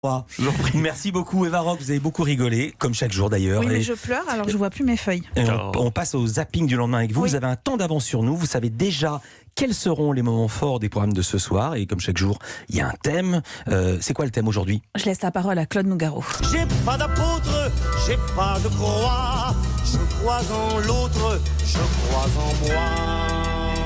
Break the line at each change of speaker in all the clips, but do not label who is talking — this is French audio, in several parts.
Je vous en prie. Merci beaucoup Eva Rock, vous avez beaucoup rigolé, comme chaque jour d'ailleurs.
Oui, mais je pleure alors je vois plus mes feuilles.
On passe au zapping du lendemain avec vous. Oui. Vous avez un temps d'avance sur nous, vous savez déjà quels seront les moments forts des programmes de ce soir. Et comme chaque jour, il y a un thème. C'est quoi le thème aujourd'hui ?
Je laisse la parole à Claude Nougaro.
J'ai pas d'apôtre, j'ai pas de croix. Je crois en l'autre, je crois en moi.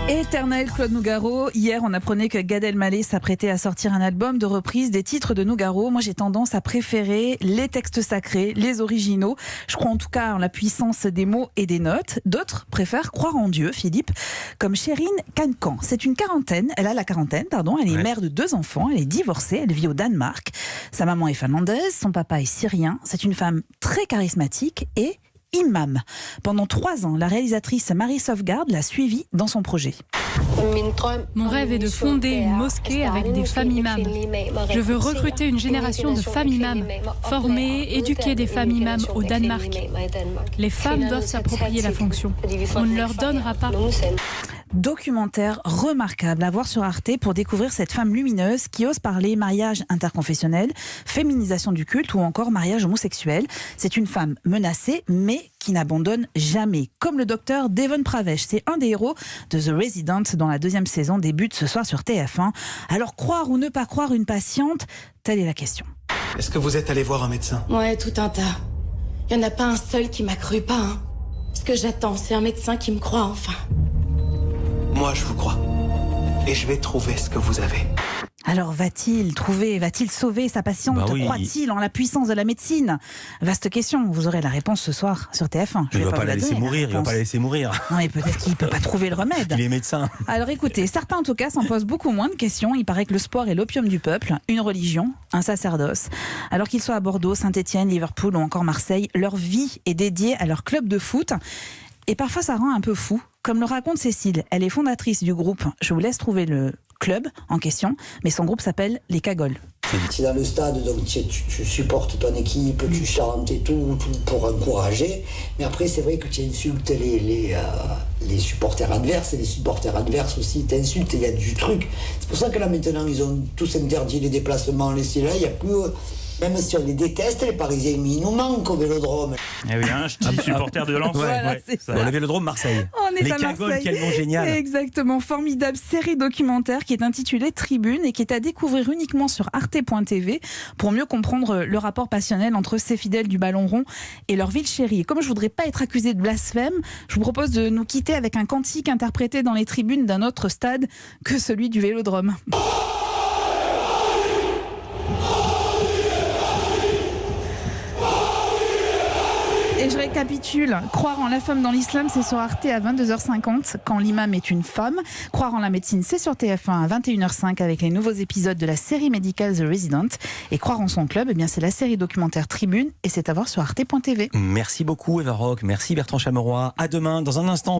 Éternel Claude Nougaro. Hier, on apprenait que Gad Elmaleh s'apprêtait à sortir un album de reprise des titres de Nougaro. Moi, j'ai tendance à préférer les textes sacrés, les originaux. Je crois en tout cas en la puissance des mots et des notes. D'autres préfèrent croire en Dieu, Philippe, comme Chérine Cancan. C'est une quarantaine. Elle a la quarantaine, pardon. Elle est mère de 2 enfants. Elle est divorcée. Elle vit au Danemark. Sa maman est finlandaise. Son papa est syrien. C'est une femme très charismatique et imam. Pendant 3 ans, la réalisatrice Marie Sauvegarde l'a suivie dans son projet.
Mon rêve est de fonder une mosquée avec des femmes imams. Je veux recruter une génération de femmes imams, former, éduquer des femmes imams au Danemark. Les femmes doivent s'approprier la fonction. On ne leur donnera pas.
Documentaire remarquable à voir sur Arte pour découvrir cette femme lumineuse qui ose parler mariage interconfessionnel, féminisation du culte ou encore mariage homosexuel. C'est une femme menacée mais qui n'abandonne jamais. Comme le docteur Devon Pravesh, c'est un des héros de The Resident dont la 2e saison débute ce soir sur TF1. Alors croire ou ne pas croire une patiente, telle est la question.
Est-ce que vous êtes allé voir un médecin ?
Ouais, tout un tas. Il n'y en a pas un seul qui m'a cru, pas un. Ce que j'attends, c'est un médecin qui me croit enfin.
Moi, je vous crois. Et je vais trouver ce que vous avez.
Alors va-t-il trouver, va-t-il sauver sa patiente ? Croit-il en la puissance de la médecine ? Vaste question, vous aurez la réponse ce soir sur TF1.
Il ne va pas la laisser mourir, il va pas la laisser mourir.
Non, mais peut-être qu'il ne peut pas trouver le remède.
Il est médecin.
Alors écoutez, certains en tout cas s'en posent beaucoup moins de questions. Il paraît que le sport est l'opium du peuple, une religion, un sacerdoce. Alors qu'ils soient à Bordeaux, Saint-Étienne, Liverpool ou encore Marseille, leur vie est dédiée à leur club de foot. Et parfois ça rend un peu fou. Comme le raconte Cécile, elle est fondatrice du groupe. Je vous laisse trouver le club en question, mais son groupe s'appelle Les Cagoles.
Tu es dans le stade, donc tu supportes ton équipe, tu chantes et tout pour encourager. Mais après, c'est vrai que tu insultes les supporters adverses, et les supporters adverses aussi t'insultent, il y a du truc. C'est pour ça que là, maintenant, ils ont tous interdit les déplacements, les là, il n'y a plus... Même si on les déteste, les Parisiens, mais ils nous manquent au Vélodrome.
Eh oui, un supporter de Lens.
Voilà, c'est ça.
Le Vélodrome Marseille.
On est
les
à
Cagoles,
Marseille.
quel nom génial.
Exactement, formidable série documentaire qui est intitulée Tribune et qui est à découvrir uniquement sur arte.tv pour mieux comprendre le rapport passionnel entre ces fidèles du ballon rond et leur ville chérie. Et comme je voudrais pas être accusée de blasphème, je vous propose de nous quitter avec un cantique interprété dans les tribunes d'un autre stade que celui du Vélodrome. Et je récapitule, croire en la femme dans l'islam, c'est sur Arte à 22h50 quand l'imam est une femme. Croire en la médecine, c'est sur TF1 à 21h05 avec les nouveaux épisodes de la série médicale The Resident. Et croire en son club, eh bien c'est la série documentaire Tribune et c'est à voir sur arte.tv.
Merci beaucoup Eva Rock, merci Bertrand Chameroy. À demain, dans un instant.